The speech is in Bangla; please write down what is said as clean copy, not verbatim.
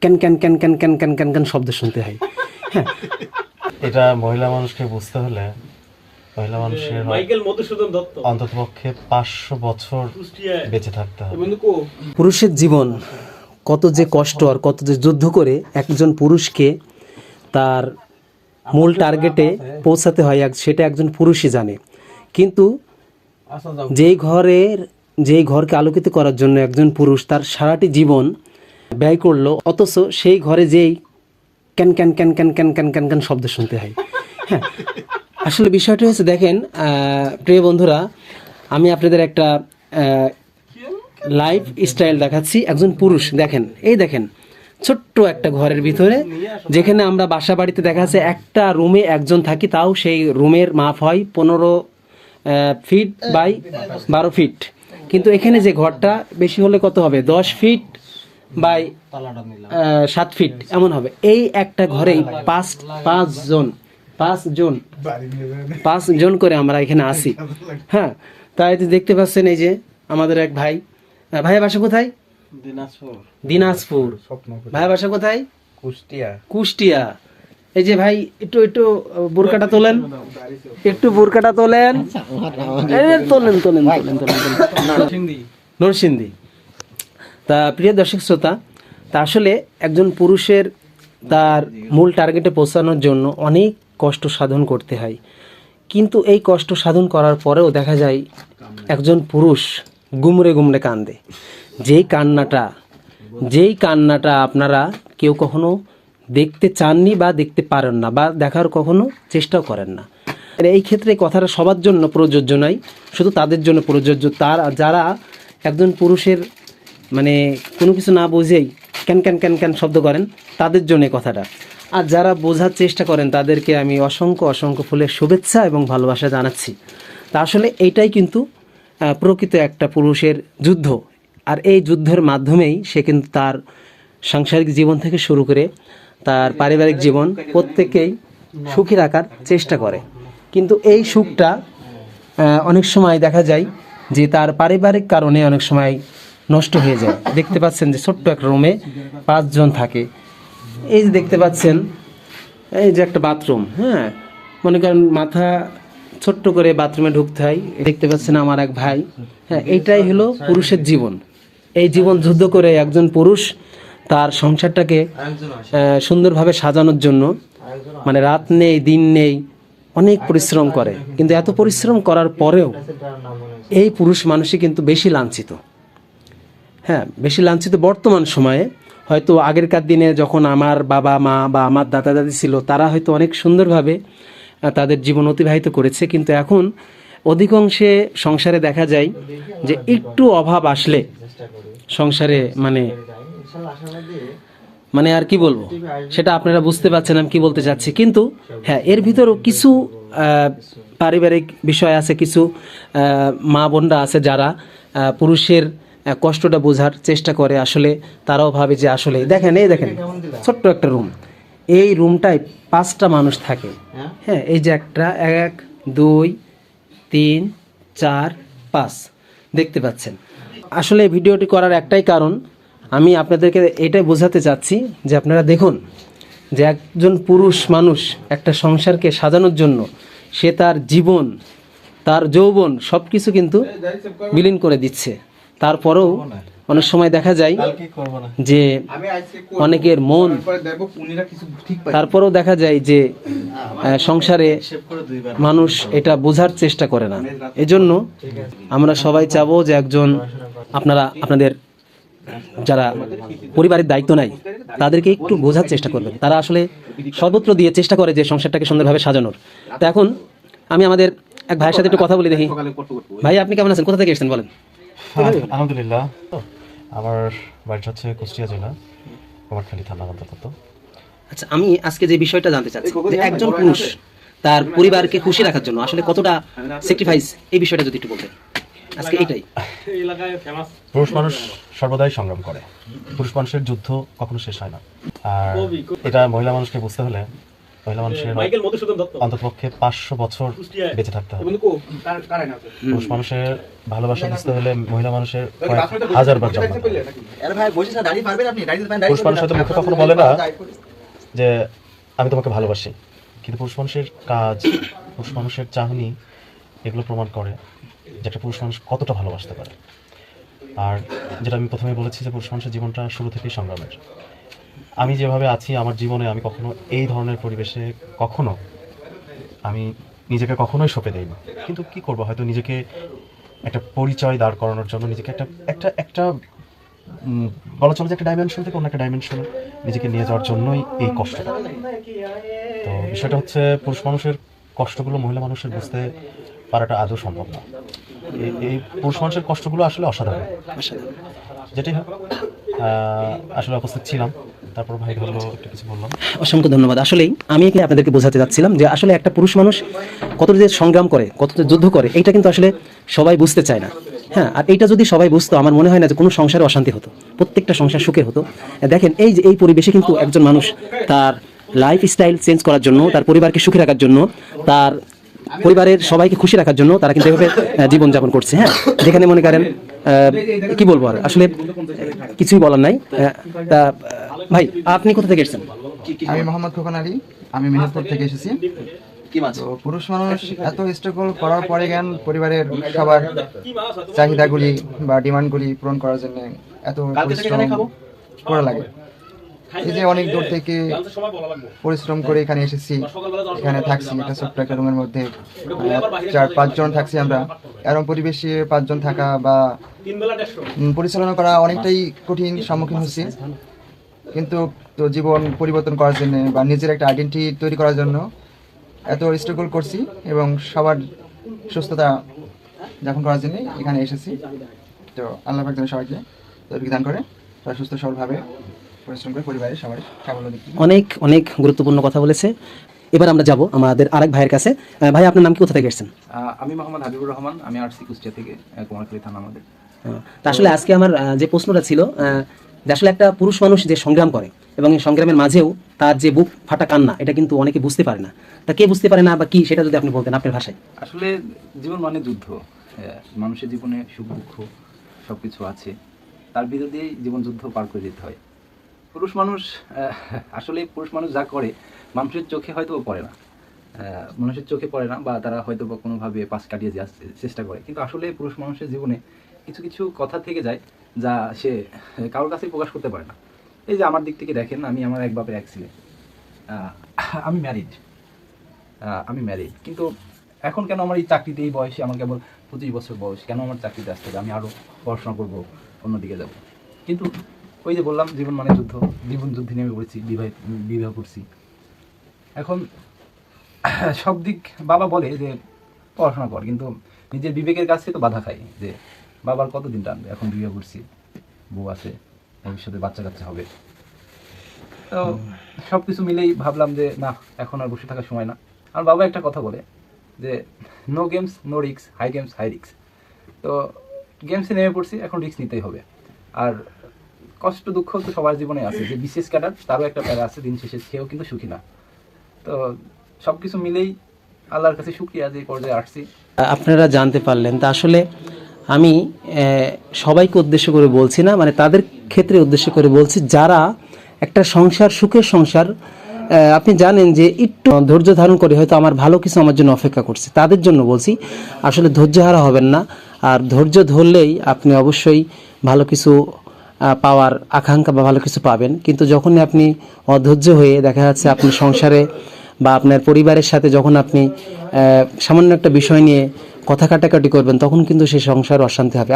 Can can can can can can can can শব্দ শুনতে হয়। হ্যাঁ, এটা মহিলা মানুষকে বুঝতে হলে মহিলা মানুষের অন্ততপক্ষে 500 বছর বেঁচে থাকতে হবে। পুরুষের জীবন কত যে কষ্ট আর কত যে যুদ্ধ করে একজন পুরুষকে তার মূল টার্গেটে পৌঁছাতে হয় সেটা একজন পুরুষই জানে। কিন্তু যেই ঘরকে আলোকিত করার জন্য একজন পুরুষ তার সারাটি জীবন ব্যয় করলো, অথচ সেই ঘরে যেই can can can can can can can can শব্দ শুনতে হয়। হ্যাঁ, আসলে বিষয়টা হচ্ছে, দেখেন প্রিয় বন্ধুরা, আমি আপনাদের একটা লাইফ স্টাইল দেখাচ্ছি। একজন পুরুষ দেখেন, এই দেখেন ছোট্ট একটা ঘরের ভিতরে, যেখানে আমরা বাসা বাড়িতে দেখা যাচ্ছে একটা রুমে একজন থাকি, তাও সেই রুমের মাপ হয় 15 ফিট বাই 12 ফিট। কিন্তু এখানে যে ঘরটা বেশি হলে কত হবে, 10 ফিট বাই 7 ফিট এমন হবে। এই একটা ঘরেই পাঁচ জন করে আমরা এখানে আসি। হ্যাঁ, তাই দেখতে পাচ্ছেন এই যে আমাদের এক ভাইয়ের বাসা কোথায়? দিনাজপুর। ভাইয়ের বাসা কোথায়? কুষ্টিয়া। এই যে ভাই একটু বোরকাটা তোলেন, তোলেন। নরসিংদী। তা প্রিয় দর্শক শ্রোতা, তা আসলে একজন পুরুষের তার মূল টার্গেটে পৌঁছানোর জন্য অনেক কষ্ট সাধন করতে হয়। কিন্তু এই কষ্ট সাধন করার পরেও দেখা যায় একজন পুরুষ গুমরে কান্দে। যেই কান্নাটা আপনারা কেউ কখনো দেখতে চাননি বা দেখতে পারেন না বা দেখার কখনো চেষ্টাও করেন না। এই ক্ষেত্রে কথাটা সবার জন্য প্রযোজ্য নয়, শুধু তাদের জন্য প্রযোজ্য যারা একজন পুরুষের মানে কোনো কিছু না বুঝেই ক্যান ক্যান ক্যান ক্যান শব্দ করেন, তাদের জন্য কথাটা। আর যারা বোঝার চেষ্টা করেন তাদেরকে আমি অসংখ্য ফুলের শুভেচ্ছা এবং ভালোবাসা জানাচ্ছি। তা আসলে এইটাই কিন্তু প্রকৃত একটা পুরুষের যুদ্ধ। আর এই যুদ্ধের মাধ্যমেই সে কিন্তু তার সাংসারিক জীবন থেকে শুরু করে তার পারিবারিক জীবন প্রত্যেকেই সুখী রাখার চেষ্টা করে। কিন্তু এই সুখটা অনেক সময় দেখা যায় যে তার পারিবারিক কারণে অনেক সময় নষ্ট হয়ে যায়। দেখতে পাচ্ছেন যে ছোট্ট একটা রুমে 5 জন থাকে। এই যে দেখতে পাচ্ছেন এই যে একটা বাথরুম, হ্যাঁ, মনে করেন মাথা ছোট্ট করে বাথরুমে ঢুকতে হয়। দেখতে পাচ্ছেন আমার এক ভাই। হ্যাঁ, এইটাই হলো পুরুষের জীবন। এই জীবন যুদ্ধ করে একজন পুরুষ তার সংসারটাকে সুন্দরভাবে সাজানোর জন্য মানে রাত নেই দিন নেই অনেক পরিশ্রম করে। কিন্তু এত পরিশ্রম করার পরেও এই পুরুষ মানুষই কিন্তু বেশি লাঞ্ছিত। হ্যাঁ, বেশি লাঞ্ছিত বর্তমান সময়ে। হয়তো আগেরকার দিনে যখন আমার বাবা মা বা আমার দাদা দাদি ছিল, তারা হয়তো অনেক সুন্দরভাবে তাদের জীবন অতিবাহিত করেছে। কিন্তু এখন অধিকাংশে সংসারে দেখা যায় যে একটু অভাব আসলে সংসারে মানে আর কি বলবো, সেটা আপনারা বুঝতে পারছেন আমি কি বলতে চাচ্ছি। কিন্তু হ্যাঁ, এর ভিতরেও কিছু পারিবারিক বিষয় আছে, কিছু মা বোনরা আছে যারা পুরুষের কষ্টটা বোঝার চেষ্টা করে। আসলে তারাও ভাবে যে আসলে দেখেন ছোট্ট একটা রুম, এই রুমটায় 5টা মানুষ থাকে। হ্যাঁ, এই যে একটা 1 2 3 4 5 দেখতে পাচ্ছেন। আসলে ভিডিওটি করার একটাই কারণ, আমি আপনাদেরকে এটাই বোঝাতে চাচ্ছি যে আপনারা দেখুন যে একজন পুরুষ মানুষ একটা সংসারকে সাজানোর জন্য সে তার জীবন, তার যৌবন সব কিছু কিন্তু বিলীন করে দিচ্ছে। তারপরেও অনেক সময় দেখা যায় যে অনেকের মন, তারপরেও দেখা যায় যে সংসারে মানুষ এটা বোঝার চেষ্টা করে না। এজন্য আমরা সবাই চাবো যে আপনাদের যারা পরিবারের দায়িত্ব নেয় তাদেরকে একটু বোঝার চেষ্টা করবেন। তারা আসলে সর্বত্র দিয়ে চেষ্টা করে যে সংসারটাকে সুন্দরভাবে সাজানোর। তো এখন আমি আমাদের এক ভাইয়ের সাথে একটু কথা বলে দেখি। ভাই, আপনি কেমন আছেন? কোথা থেকে এসেছেন বলেন? আলহামদুলিল্লাহ, আমার বাড়ি হচ্ছে কুষ্টিয়া জেলা, কুমারখালী থানা অন্তর্গত। আচ্ছা, আমি আজকে যে বিষয়টা জানতে চাচ্ছি যে একজন পুরুষ তার পরিবারকে খুশি রাখার জন্য আসলে কতটা স্যাক্রিফাইস, এই বিষয়টা যদি একটু বলতেন আজকে। এইটাই, পুরুষ মানুষ সর্বদাই সংগ্রাম করে। পুরুষ মানুষের যুদ্ধ কখনো শেষ হয় না। আর এটা মহিলা মানুষকে বুঝতে হলে মহিলা মানুষের অন্ততপক্ষে 500 বছর বেঁচে থাকতে হবে। পুরুষ মানুষের ভালোবাসা বুঝতে হলে মহিলা মানুষের কয়েক হাজার বার জন্ম নিতে হবে। পুরুষ মানুষ হয়তো মুখে কখনো বলে না যে আমি তোমাকে ভালোবাসি, কিন্তু পুরুষ মানুষের কাজ, পুরুষ মানুষের চাহনি এগুলো প্রমাণ করে যে একটা পুরুষ মানুষ কতটা ভালোবাসতে পারে। আর যেটা আমি প্রথমে বলেছি যে পুরুষ মানুষের জীবনটা শুরু থেকেই সংগ্রামের। আমি যেভাবে আছি আমার জীবনে আমি কখনো এই ধরনের পরিবেশে আমি নিজেকে কখনোই সঁপে দেইনি, কিন্তু কি করবো, হয়তো নিজেকে একটা পরিচয় দাঁড় করানোর জন্য নিজেকে একটা একটা একটা বলা চলে যে একটা ডাইমেনশন থেকে অন্য একটা ডাইমেনশনে নিজেকে নিয়ে যাওয়ার জন্যই এই কষ্টটা। তো বিষয়টা হচ্ছে পুরুষ মানুষের কষ্টগুলো মহিলা মানুষের বুঝতে পারাটা আদৌ সম্ভব না। এই পুরুষ মানুষের কষ্টগুলো আসলে অসাধারণ। যেটাই হোক, আসলে উপস্থিত ছিলাম, তারপর ভাই হলো একটু কিছু বললাম। অসংখ্য ধন্যবাদ। আসলেই আমি এখানে আপনাদেরকে বোঝাতে যাচ্ছিলাম যে আসলে একটা পুরুষ মানুষ কতটা যে সংগ্রাম করে, কতটা যুদ্ধ করে, এইটা কিন্তু আসলে সবাই বুঝতে চায় না। হ্যাঁ, আর এইটা যদি সবাই বুঝতো, আমার মনে হয় না যে কোনো সংসারে অশান্তি হতো, প্রত্যেকটা সংসার সুখের হতো। দেখেন এই যে এই পরিবেশে কিন্তু একজন মানুষ তার লাইফ স্টাইল চেঞ্জ করার জন্য, তার পরিবারকে সুখী রাখার জন্য, তার পরিবারের সবাইকে খুশি রাখার জন্য তারা কিন্তু এভাবে জীবনযাপন করছে। হ্যাঁ, যেখানে মনে করেন কি বলবো, আর আসলে কিছুই বলার নাই। তা ভাই, আপনি কোথা থেকে এসেছেন? আমি মোহাম্মদ খোকন আলী, আমি মেহেরপুর থেকে এসেছি। তো পুরুষ মানুষ এত স্ট্রাগল করার পরে জ্ঞান পরিবারের সবার চাহিদাগুলি বা ডিমান্ডগুলি পূরণ করার জন্য এত পরিশ্রম করা লাগে। এই যে অনেক দূর থেকে পরিশ্রম করে এখানে এসেছি, এখানে থাকছি একটা ছোট্ট একটা রুমের মধ্যে 4-5 জন থাকছি আমরা। এরকম পরিবেশে 5 জন থাকা বা পরিচালনা করা অনেকটাই কঠিন সম্মুখীন হচ্ছি, কিন্তু তো জীবন পরিবর্তন করার জন্য বা নিজের একটা আইডেন্টিটি তৈরি করার জন্য এত স্ট্রাগল করছি এবং সবার সুস্থতা যাপন করার জন্য এখানে এসেছি। তো আল্লাহ পাক যেন সবাইকে তৌফিক দান করে, তারা সুস্থ সবলভাবে পরিশ্রম করে পরিবারের সবার সাফল্য দিতে। অনেক অনেক গুরুত্বপূর্ণ কথা বলেছে। এবার আমরা যাব আমাদের আরেক ভাইয়ের কাছে। ভাই, আপনার নাম কি, কোথা থেকে এসেছেন? আমি মোহাম্মদ হাবিবুর রহমান, আমি আসছি কুষ্টিয়া থেকে, কুমারখালী থানা আমাদের। তা আসলে আজকে আমার যে প্রশ্নটা ছিল যে আসলে একটা পুরুষ মানুষ যে সংগ্রাম করে এবং এই সংগ্রামের মাঝেও তার যে বুক ফাটা কান্না, এটা কিন্তু অনেকে বুঝতে পারে না। তা কে বুঝতে পারে না বা কি, সেটা যদি আপনি বলতেন আপনার ভাষায়। আসলে জীবন মানে যুদ্ধ, মানুষের জীবনে সুখ দুঃখ সবকিছু আছে, তার ভিতর দিয়েই জীবন যুদ্ধ পার করে দিতে হয়। পুরুষ মানুষ আসলে পুরুষ মানুষ যা করে মানুষের চোখে হয়তো পড়ে না, মানুষের চোখে পড়ে না, বা তারা হয়তো বা কোনোভাবে পাশ কাটিয়ে যাওয়ার চেষ্টা করে, কিন্তু আসলে পুরুষ মানুষের জীবনে কিছু কিছু কথা থেকে যায় যা সে কারোর কাছে প্রকাশ করতে পারে না। এই যে আমার দিক থেকে দেখেন, আমি আমার এক বাপের এক ছেলে, আমি ম্যারিড, কিন্তু এখন কেন আমার এই চাকরিতে, এই বয়সে, আমার কেবল 25 বছর বয়স, কেন আমার চাকরিতে আসতে হবে? আমি আরও পড়াশোনা করবো, অন্যদিকে যাব। কিন্তু ওই যে বললাম, জীবন মানে যুদ্ধ, জীবন যুদ্ধে নেমে পড়েছি, বিবাহ করছি। এখন সব দিক বাবা বলে যে পড়াশোনা কর, কিন্তু নিজের বিবেকের কাছে তো বাধা খাই যে বাবার কতদিন টানবে, এখন বিবাহ করছি, বউ আছে, ভবিষ্যতে বাচ্চা কাচ্চা হবে। তো সব কিছু মিলেই ভাবলাম যে না, এখন আর বসে থাকার সময় না। আমার বাবা একটা কথা বলে যে নো গেমস নো রিক্স, হাই গেমস হাই রিক্স। তো গেমসে নেমে পড়ছি, এখন রিক্স নিতেই হবে। আর কষ্ট দুঃখ তো সবার জীবনে আছে, যে বিশেষ ক্যাডার তারও একটা প্যারা আছে, দিন শেষে সেও কিন্তু সুখী না। তো সব কিছু মিলেই আল্লাহর কাছে শুকরিয়া যে পর্যায়ে আসছি। আপনারা জানতে পারলেন। তা আসলে আমি সবাইকে উদ্দেশ্য করে বলছি না, মানে তাদের ক্ষেত্রে উদ্দেশ্য করে বলছি যারা একটা সংসার, সুখের সংসার, আপনি জানেন যে একটু ধৈর্য ধারণ করে হয়তো আমার ভালো কিছু আমার জন্য অপেক্ষা করছে, তাদের জন্য বলছি আসলে ধৈর্য হারা হবেন না। আর ধৈর্য ধরলেই আপনি অবশ্যই ভালো কিছু পাওয়ার আকাঙ্ক্ষা বা ভালো কিছু পাবেন। কিন্তু যখনই আপনি অধৈর্য হয়ে দেখা যাচ্ছে আপনি সংসারে বা আপনার পরিবারের সাথে যখন আপনি সামান্য একটা বিষয় নিয়ে কথা কাটাকাটি করবেন, তখন কিন্তু সেই সংসার অশান্তি হবে।